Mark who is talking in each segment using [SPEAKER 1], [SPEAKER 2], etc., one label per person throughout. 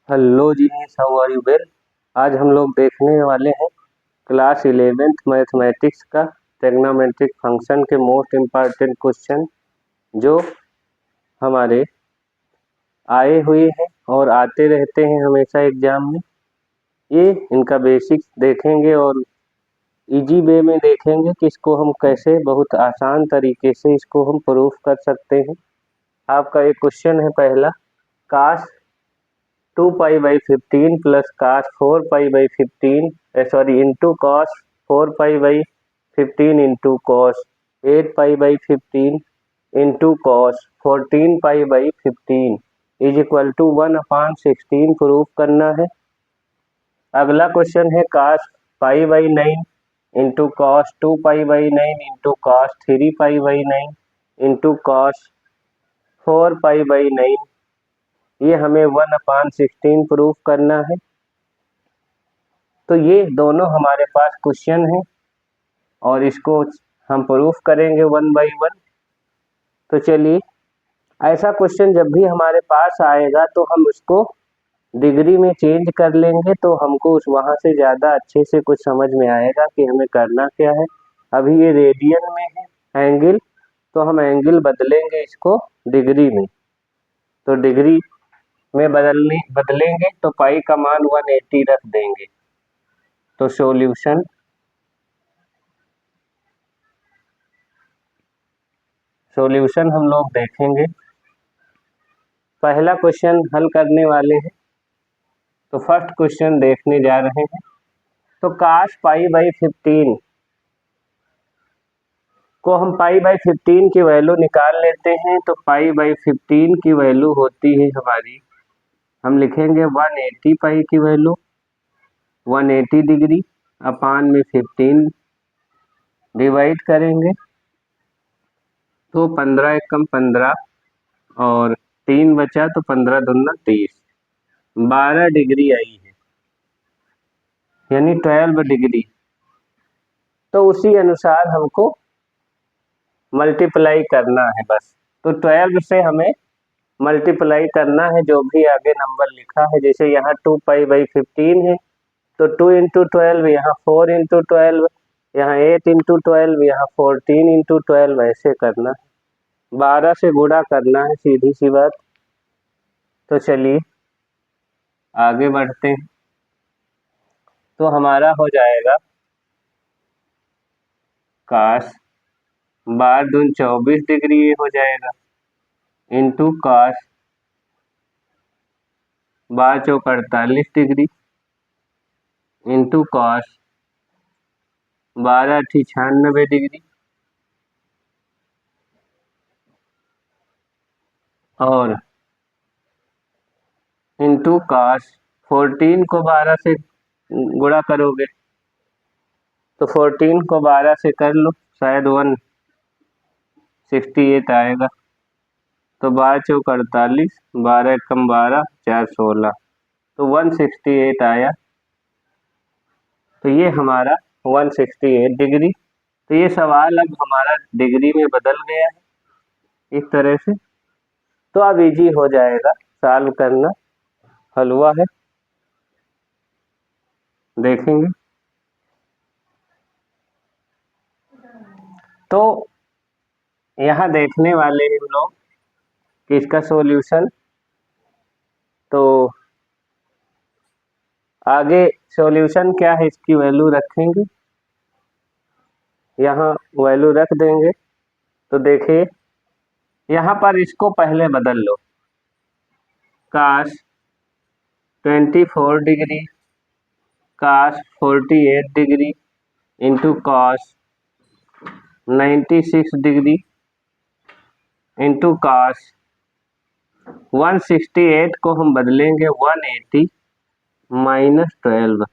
[SPEAKER 1] Hello जी, how are you well. आज हम लोग देखने वाले हैं क्लास 11th मैथमेटिक्स का ट्रिग्नोमेट्रिक फंक्शन के मोस्ट इम्पॉर्टेंट क्वेश्चन जो हमारे आए हुए हैं और आते रहते हैं हमेशा एग्जाम में। ये इनका बेसिक्स देखेंगे और इजी वे में देखेंगे कि इसको हम कैसे बहुत आसान तरीके से इसको हम प्रूफ कर सकते हैं। आपका एक क्वेश्चन है पहला, काश 2π/15 plus cos 4π/15 into cos 4π/15 into cos 8π/15 into cos 14π/15 is equal to 1/16 proof करना है। अगला क्वेश्चन है cos π/9 into cos 2π/9 into cos 3π/9 into cos 4π/9, ये हमें 1/16 प्रूफ करना है। तो ये दोनों हमारे पास क्वेश्चन है और इसको हम प्रूफ करेंगे 1 बाई 1। तो चलिए, ऐसा क्वेश्चन जब भी हमारे पास आएगा तो हम उसको डिग्री में चेंज कर लेंगे, तो हमको उस वहाँ से ज़्यादा अच्छे से कुछ समझ में आएगा कि हमें करना क्या है। अभी ये रेडियन में है एंगल, तो हम एंगल बदलेंगे इसको डिग्री में। तो डिग्री में बदलेंगे तो पाई का मान 180 रख देंगे। तो सॉल्यूशन हम लोग देखेंगे। पहला क्वेश्चन हल करने वाले हैं, तो फर्स्ट क्वेश्चन देखने जा रहे हैं। तो काश π/15 को हम π/15 की वैल्यू निकाल लेते हैं। तो π/15 की वैल्यू होती है हमारी, हम लिखेंगे 180 पाई की वैल्यू 180 डिग्री अपान में 15 डिवाइड करेंगे तो 15 एकम 15 और 3 बचा तो 15 दूना 30, 12 डिग्री आई है, यानी 12 डिग्री। तो उसी अनुसार हमको मल्टीप्लाई करना है बस। तो 12 से हमें मल्टीप्लाई करना है जो भी आगे नंबर लिखा है। जैसे यहाँ 2π/15 है तो 2 इंटू 12, यहाँ 4 इंटू 12, यहाँ 8 इंटू 12, यहाँ 14 इंटू 12, ऐसे करना है। 12 से गुणा करना है, सीधी सी बात। तो चलिए आगे बढ़ते हैं। तो हमारा हो जाएगा काश 12 दूनी 24 डिग्री, ये हो जाएगा इंटू काश 12 चौक 48 डिग्री इंटू कॉस 12 अठी 96 डिग्री और इंटू कॉस 14 को 12 से गुणा करोगे तो 14 को 12 से कर लो, शायद 168 आएगा। तो 12 चौक 48, 12 एकम 12, 4 16, तो 168 आया। तो ये हमारा 168 डिग्री। तो ये सवाल अब हमारा डिग्री में बदल गया है इस तरह से। तो अब इजी हो जाएगा सॉल्व करना, हलवा है, देखेंगे। तो यहाँ देखने वाले हैं हम लोग कि इसका सॉल्यूशन, तो आगे सॉल्यूशन क्या है इसकी वैल्यू रखेंगे, यहाँ वैल्यू रख देंगे। तो देखिए यहाँ पर इसको पहले बदल लो, काश 24 डिग्री काश 48 degree into cos 96 degree into cos 168 को हम बदलेंगे 180 माइनस 12।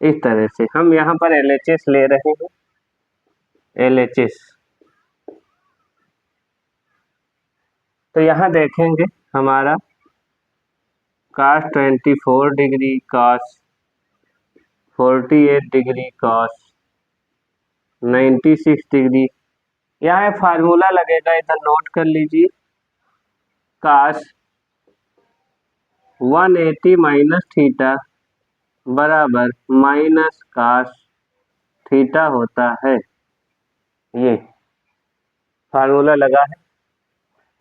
[SPEAKER 1] इस तरह से हम यहाँ पर LHS ले रहे हैं, LHS। तो यहाँ देखेंगे हमारा काश 24 डिग्री काश 48 डिग्री काश 96 डिग्री, यहाँ एक फार्मूला लगेगा, इधर नोट कर लीजिए। काश 180 माइनस थीटा बराबर माइनस कास थीटा होता है। ये फार्मूला लगा है,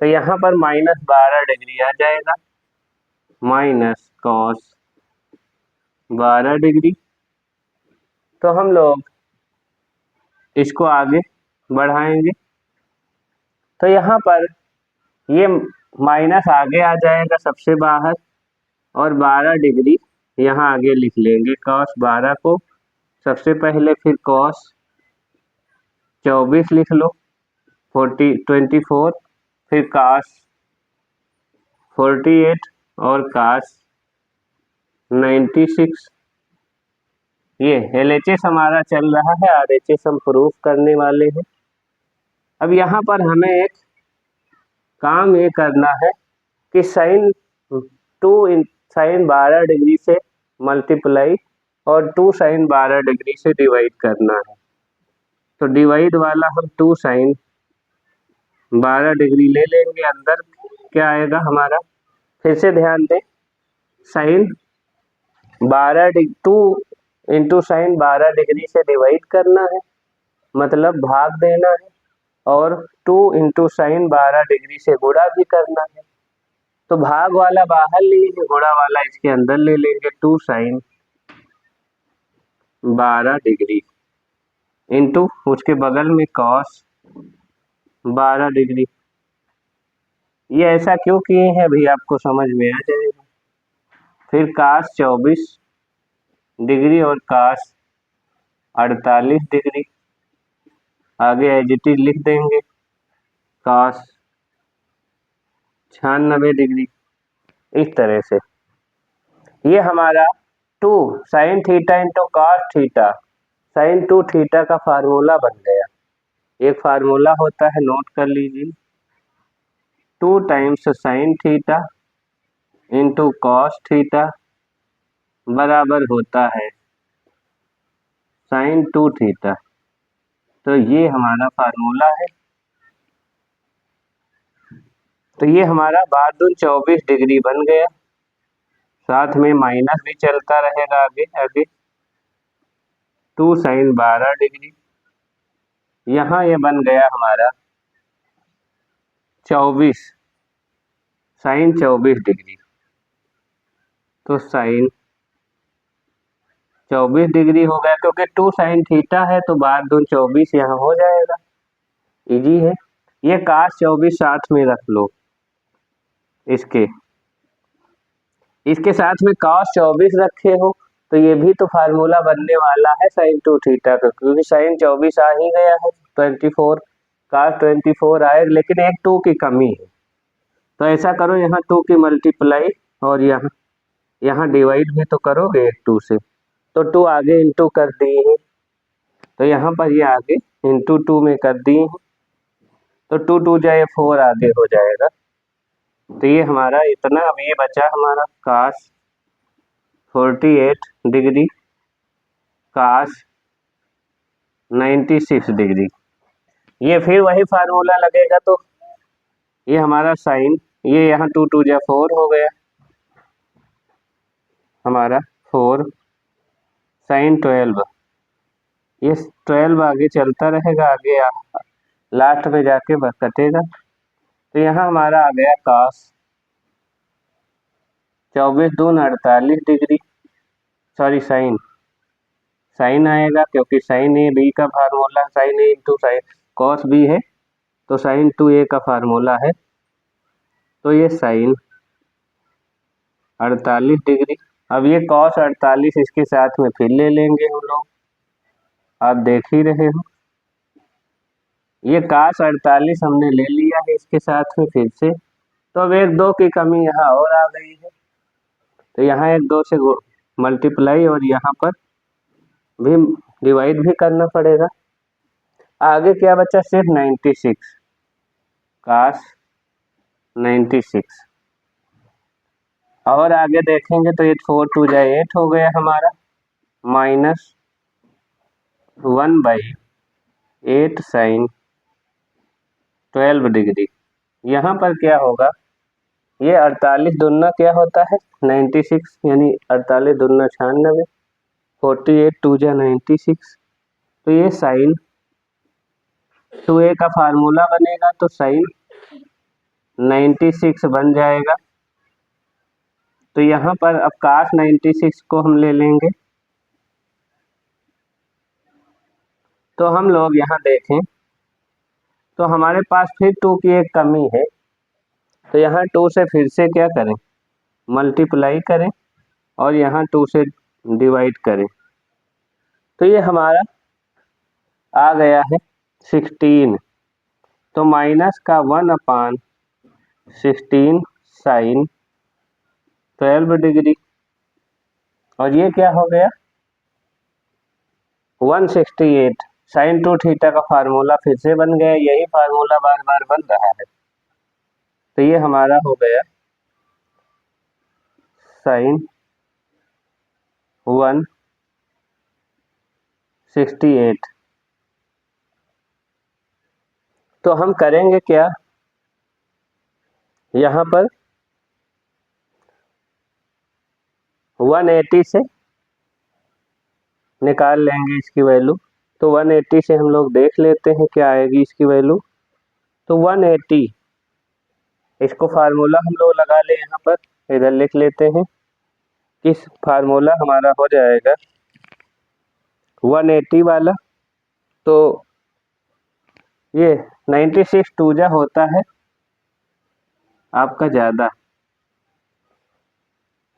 [SPEAKER 1] तो यहाँ पर -12 डिग्री आ जाएगा, माइनस कॉस 12 डिग्री। तो हम लोग इसको आगे बढ़ाएंगे, तो यहाँ पर ये माइनस आगे आ जाएगा सबसे बाहर, और 12 डिग्री यहाँ आगे लिख लेंगे। कॉस 12 को सबसे पहले, फिर कॉस 24 लिख लो, 24, फिर कास 48 और कास 96। ये LHS हमारा चल रहा है, RHS हम प्रूफ करने वाले हैं। अब यहाँ पर हमें एक काम ये करना है कि साइन 12 डिग्री से मल्टीप्लाई और 2 साइन 12 डिग्री से डिवाइड करना है। तो डिवाइड वाला हम 2 साइन 12 डिग्री ले लेंगे, अंदर क्या आएगा हमारा, फिर से ध्यान दें, साइन 2 इंटू साइन 12 डिग्री से डिवाइड करना है, मतलब भाग देना है, और 2 इंटू साइन 12 डिग्री से गुणा भी करना है। तो भाग वाला बाहर लेंगे, गुणा वाला इसके अंदर ले लेंगे। 2 साइन 12 डिग्री इंटू उसके बगल में कॉस 12 डिग्री। ये ऐसा क्यों किए हैं अभी आपको समझ में आ जाएगा। फिर कास 24 डिग्री और कास 48 डिग्री, आगे एज इट इज लिख देंगे, कास 96 डिग्री। इस तरह से ये हमारा 2 sine theta into cos theta, sine 2 theta का फार्मूला बन गया। एक फार्मूला होता है, नोट कर लीजिए, 2 times sign theta into cos theta बराबर होता है साइन 2 थीटा। तो ये हमारा फार्मूला है। तो ये हमारा 24 डिग्री बन गया, साथ में माइनस भी चलता रहेगा आगे आगे। 2 साइन 12 डिग्री, यहाँ ये बन गया हमारा 24 साइन 24 डिग्री। तो साइन 24 डिग्री हो गया, क्योंकि 2 साइन थीटा है तो 12×2 = 24 यहाँ हो जाएगा, इजी है। ये कास 24 साथ में रख लो, इसके साथ में cos 24 रखे हो, तो ये भी तो फार्मूला बनने वाला है साइन 2 थीटा का, क्योंकि साइन 24 आ ही गया है, 24 cos 24 आए, लेकिन एक 2 की कमी है। तो ऐसा करो, यहाँ 2 की मल्टीप्लाई और यहाँ डिवाइड भी तो करोगे एक 2 से, तो 2 आगे इंटू कर दिए हैं, तो यहाँ पर ये आगे इंटू 2 में कर दिए हैं, तो 2 2 जाए 4 आगे हो जाएगा। तो ये हमारा इतना, अब ये बचा हमारा कास 48 डिग्री, कास 96 डिग्री। ये फिर वही फार्मूला लगेगा, तो ये हमारा साइन, ये यहाँ 2 2 जा 4 हो गया हमारा, 4 साइन 12, ये 12 आगे चलता रहेगा, आगे लास्ट में जाके बस कटेगा। तो यहाँ हमारा आ गया कास 24 दून 48 डिग्री, सॉरी साइन आएगा, क्योंकि साइन ए बी का फार्मूला, साइन ए इंटू साइन कॉस बी है, तो साइन 2a का फार्मूला है। तो ये साइन 48 डिग्री, अब ये कॉस 48 इसके साथ में फिर ले लेंगे हम लोग, आप देख ही रहे हो, ये कास 48 हमने ले लिया है इसके साथ में फिर से। तो अब एक 2 की कमी यहाँ और आ गई है, तो यहाँ एक 2 से मल्टीप्लाई और यहाँ पर भी डिवाइड भी करना पड़ेगा। आगे क्या बचा, सिर्फ 96, कास 96, और आगे देखेंगे तो ये 4 2 जाए 8 हो गया हमारा, -1/8 साइन 12 डिग्री। यहाँ पर क्या होगा, ये 48 दूना क्या होता है 96, यानी 48 दूना 96, 48 टू जा 96। तो ये साइन 2a का फार्मूला बनेगा तो साइन 96 बन जाएगा। तो यहाँ पर अब cos 96 को हम ले लेंगे। तो हम लोग यहाँ देखें तो हमारे पास फिर 2 की एक कमी है, तो यहाँ 2 से फिर से क्या करें, मल्टीप्लाई करें और यहाँ 2 से डिवाइड करें। तो ये हमारा आ गया है 16। तो माइनस का 1/16 साइन 12 डिग्री, और ये क्या हो गया 168 साइन 2 थीटा का फार्मूला फिर से बन गया। यही फार्मूला बार बार बन रहा है। तो ये हमारा हो गया साइन 168। तो हम करेंगे क्या, यहाँ पर 180 से निकाल लेंगे इसकी वैल्यू। तो 180 से हम लोग देख लेते हैं क्या आएगी इसकी वैल्यू। तो 180, इसको फार्मूला हम लोग लगा ले, यहाँ पर इधर लिख लेते हैं। किस फार्मूला हमारा हो जाएगा 180 वाला। तो ये 96 टू जा होता है आपका ज़्यादा,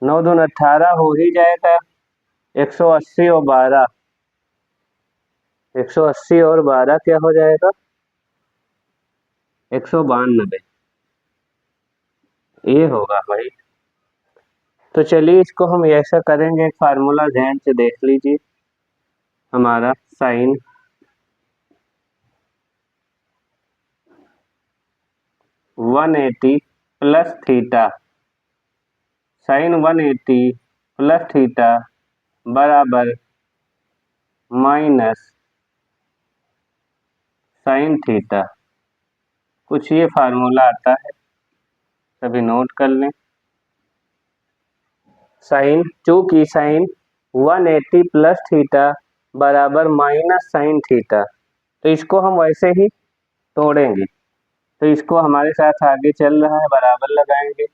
[SPEAKER 1] 9 दून 18 हो ही जाएगा। 180 और 12, 180 और 12 क्या हो जाएगा 192, ये होगा भाई। तो चलिए इसको हम ऐसा करेंगे, एक फार्मूला ध्यान से देख लीजिए। हमारा sine 180 plus theta, sine 180 plus theta बराबर माइनस साइन थीटा। कुछ ये फार्मूला आता है, सभी नोट कर लें। साइन, चूंकि साइन 180 प्लस थीटा बराबर माइनस साइन थीटा, तो इसको हम वैसे ही तोड़ेंगे। तो इसको हमारे साथ आगे चल रहा है, बराबर लगाएंगे।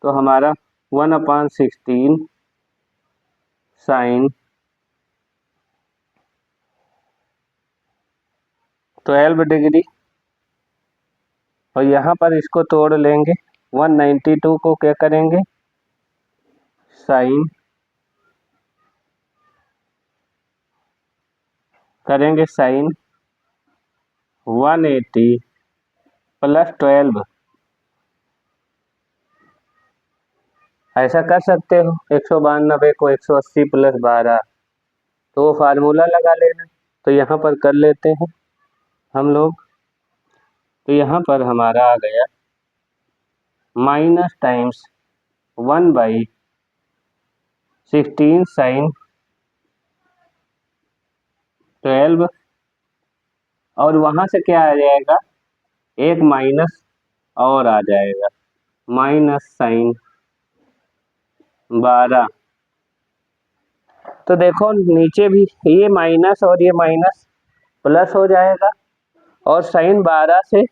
[SPEAKER 1] तो हमारा 1/16 साइन 12 डिग्री, और यहाँ पर इसको तोड़ लेंगे। 192 को क्या करेंगे साइन करेंगे साइन 180 प्लस 12। ऐसा कर सकते हो 192 को 180 प्लस 12, तो वो फार्मूला लगा लेना। तो यहाँ पर कर लेते हैं हम लोग। तो यहाँ पर हमारा आ गया माइनस टाइम्स 1/16 साइन 12, और वहाँ से क्या आ जाएगा एक माइनस और आ जाएगा, माइनस साइन 12। तो देखो नीचे भी ये माइनस और ये माइनस प्लस हो जाएगा, और साइन 12 से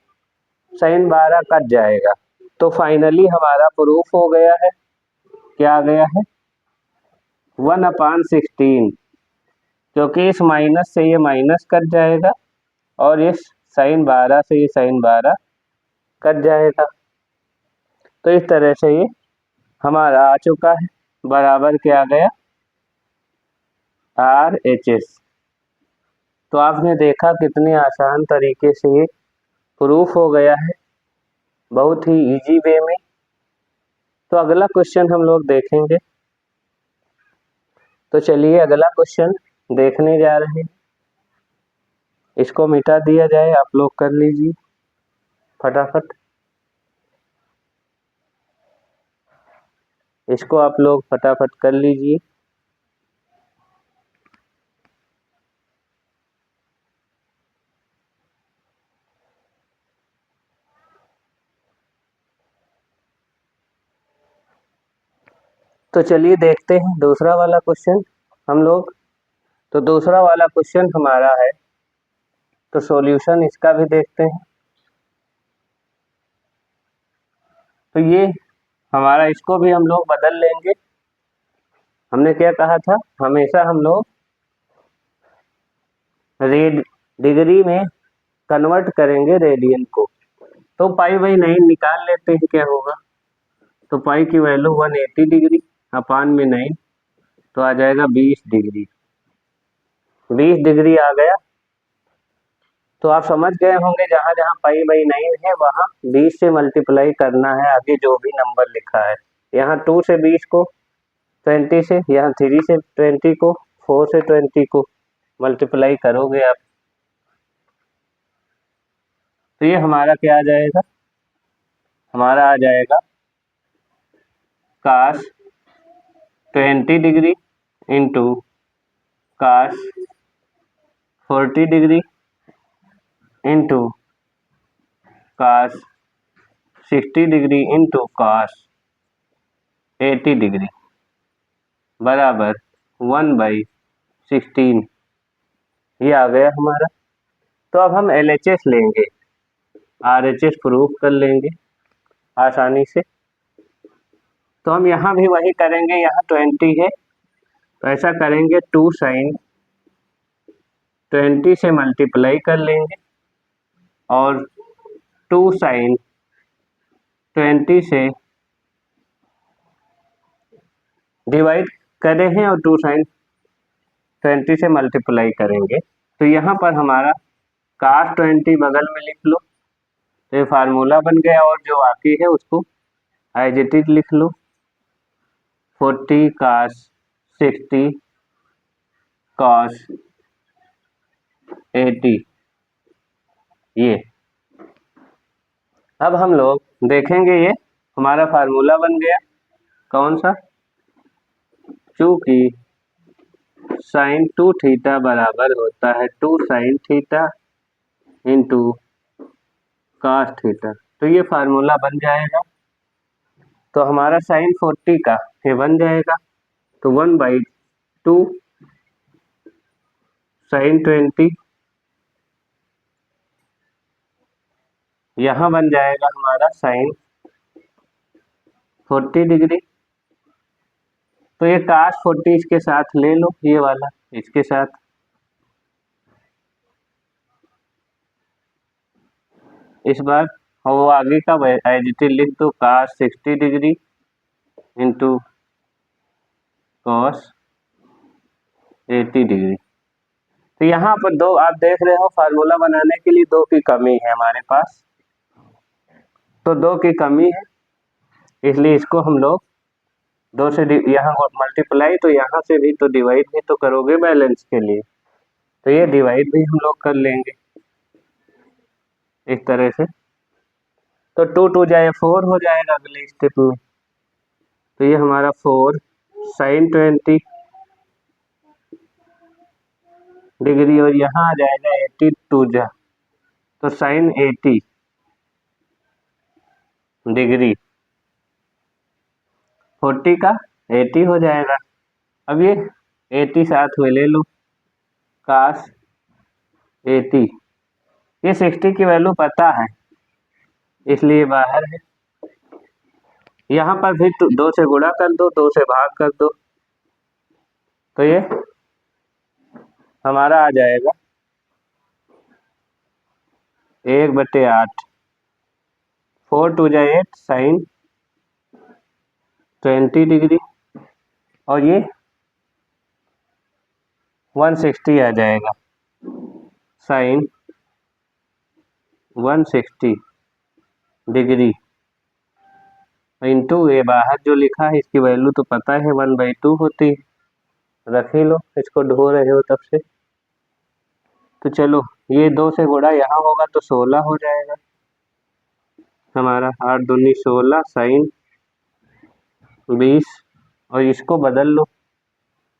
[SPEAKER 1] साइन 12 कट जाएगा। तो फाइनली हमारा प्रूफ हो गया है, क्या आ गया है 1/16, क्योंकि इस माइनस से ये माइनस कट जाएगा और इस साइन 12 से ये साइन 12 कट जाएगा। तो इस तरह से ये हमारा आ चुका है, बराबर क्या आ गया RHS। तो आपने देखा कितने आसान तरीके से ये प्रूफ हो गया है, बहुत ही इजी वे में। तो अगला क्वेश्चन हम लोग देखेंगे। तो चलिए अगला क्वेश्चन देखने जा रहे हैं। इसको मिटा दिया जाए, आप लोग कर लीजिए फटाफट। इसको आप लोग फटाफट कर लीजिए। तो चलिए देखते हैं दूसरा वाला क्वेश्चन हम लोग। तो दूसरा वाला क्वेश्चन हमारा है, तो सॉल्यूशन इसका भी देखते हैं। तो ये हमारा, इसको भी हम लोग बदल लेंगे। हमने क्या कहा था, हमेशा हम लोग डिग्री में कन्वर्ट करेंगे रेडियन को। तो पाई बाई 9 निकाल लेते हैं क्या होगा। तो पाई की वैल्यू 180 डिग्री अपान में 9, तो आ जाएगा 20 डिग्री। 20 डिग्री आ गया। तो आप समझ गए होंगे जहां जहां पाई बाई 9 है वहां 20 से मल्टीप्लाई करना है आगे जो भी नंबर लिखा है। यहाँ 2 से 20 को, 20 से, यहाँ 3 से 20 को, 4 से 20 को मल्टीप्लाई करोगे आप, तो ये हमारा क्या आ जाएगा, हमारा आ जाएगा cos 20 degree into cos 40 degree into cos 60 degree into cos 80 degree बराबर 1/16। ये आ गया हमारा। तो अब हम LHS लेंगे, RHS प्रूफ कर लेंगे आसानी से। तो हम यहाँ भी वही करेंगे, यहाँ 20 है तो ऐसा करेंगे 2 sin 20 से मल्टीप्लाई कर लेंगे और 2 sin 20 से डिवाइड करे हैं और 2 sin 20 से मल्टीप्लाई करेंगे। तो यहाँ पर हमारा cos 20 बगल में लिख लो, तो ये फार्मूला बन गया। और जो बाकी है उसको एज इट इज लिख लो, 40 cos 60 cos 80। ये अब हम लोग देखेंगे, ये हमारा फार्मूला बन गया कौन सा, चूंकि sin 2 थीटा बराबर होता है 2 sin theta into cos theta. तो ये फार्मूला बन जाएगा। तो हमारा sin 40 का ये बन जाएगा, तो 1/2 sin 20 यहाँ बन जाएगा हमारा sin 40 डिग्री। तो ये cos 40 इसके साथ ले लो, ये वाला इसके साथ, इस बार वो आगे का एज इट इज लिख दो, cos 60 degree into cos 80 degree. तो यहाँ पर दो आप देख रहे हो, फार्मूला बनाने के लिए 2 की कमी है हमारे पास, तो 2 की कमी है, इसलिए इसको हम लोग 2 से यहाँ मल्टीप्लाई, तो यहाँ से भी तो डिवाइड भी तो करोगे बैलेंस के लिए, तो ये डिवाइड भी हम लोग कर लेंगे इस तरह से। तो 2 2 जाए 4 हो जाएगा अगले स्टेप में। तो ये हमारा 4 sin 20 डिग्री और यहाँ आ जाएगा 80 2 जा, तो sin 80 डिग्री, 40 का 80 हो जाएगा। अब ये 80 साथ में ले लो, cos 80, ये 60 की वैल्यू पता है इसलिए बाहर है। यहाँ पर भी 2 से गुणा कर दो, 2 से भाग कर दो, तो ये हमारा आ जाएगा 1/8, 4 2 जा 8 sin 20 डिग्री और ये 160 आ जाएगा sin 160 डिग्री इंटू ये बाहर जो लिखा है इसकी वैल्यू तो पता है 1/2 होती है, रख ही लो, इसको ढो रहे हो तब से। तो चलो ये 2 से गुणा यहाँ होगा तो 16 हो जाएगा हमारा, 8 दूनी 16 sin 20, और इसको बदल लो,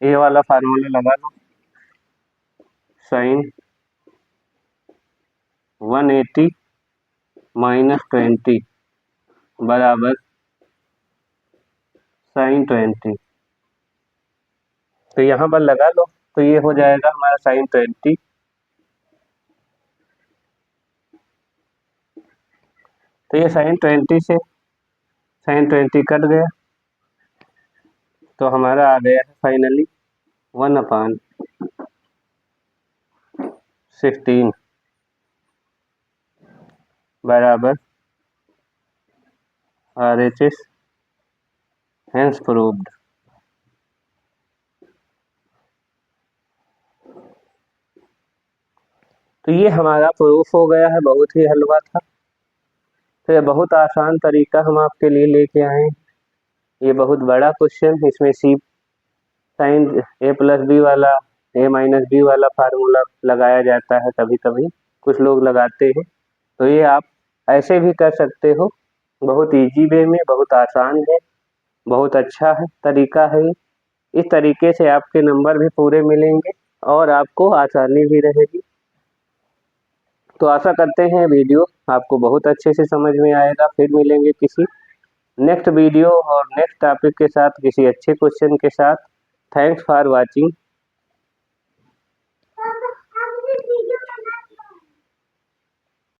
[SPEAKER 1] ये वाला फार्मूला लगा लो, sin 180 - 20 बराबर sin 20। तो यहाँ पर लगा लो, तो ये हो जाएगा हमारा साइन 20। तो ये साइन 20 से साइन 20 कट गया, तो हमारा आ गया है फाइनली 1/16 बराबर RHS, हेंस प्रूव्ड। तो ये हमारा प्रूफ हो गया है, बहुत ही हलवा था। तो ये बहुत आसान तरीका हम आपके लिए लेके आए हैं। ये बहुत बड़ा क्वेश्चन, इसमें सी साइन A+B वाला A-B वाला फार्मूला लगाया जाता है, कभी कभी कुछ लोग लगाते हैं। तो ये आप ऐसे भी कर सकते हो, बहुत इजी वे में, बहुत आसान है, बहुत अच्छा है तरीका है। इस तरीके से आपके नंबर भी पूरे मिलेंगे और आपको आसानी भी रहेगी। तो आशा करते हैं वीडियो आपको बहुत अच्छे से समझ में आएगा। फिर मिलेंगे किसी नेक्स्ट वीडियो और नेक्स्ट टॉपिक के साथ, किसी अच्छे क्वेश्चन के साथ। Thanks for watching.